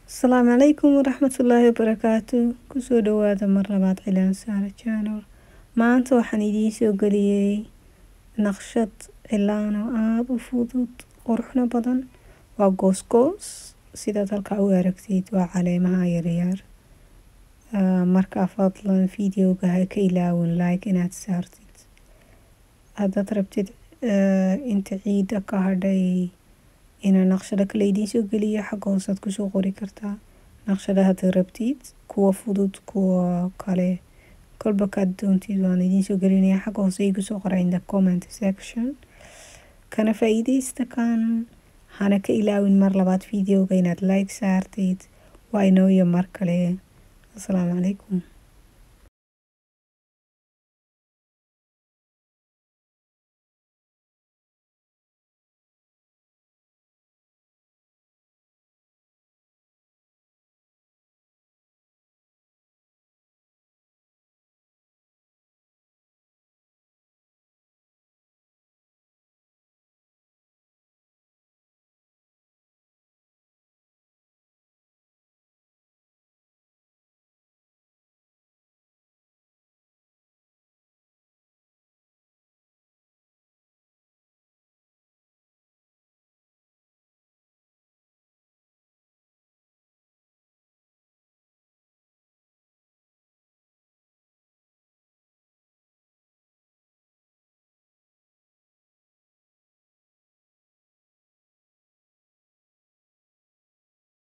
السلام عليكم ورحمة الله وبركاته. kusoo dhawaada mar labaad Cilaan Saare channel. Maanta waxaan idiin soo galiyay naqshad cilaan oo aad u fudud, quruxna badan. Waa goos sidaad halka u aragtid, waa caleemaha yaryar. Marka fadlan videoga ha ka ilaawin like inaad saartid. Haddaad rabtid inta ciida ka hadhay ina naqshada kale idiin soo geliyo xagga hoosaad kusoo qori kartaa. Naqshada haddaad rabtid kuwa fudud, kuwa kale kolba kaad doontid waan idiin soo gelinayaa. Xagga hoose igu soo qora in the comment section. Kana faa'iidaysta kan hana ka ilaawin mar labaad videoga inaad like saartid. Waa inoo iyo mar kale. Assalaamu calaykum.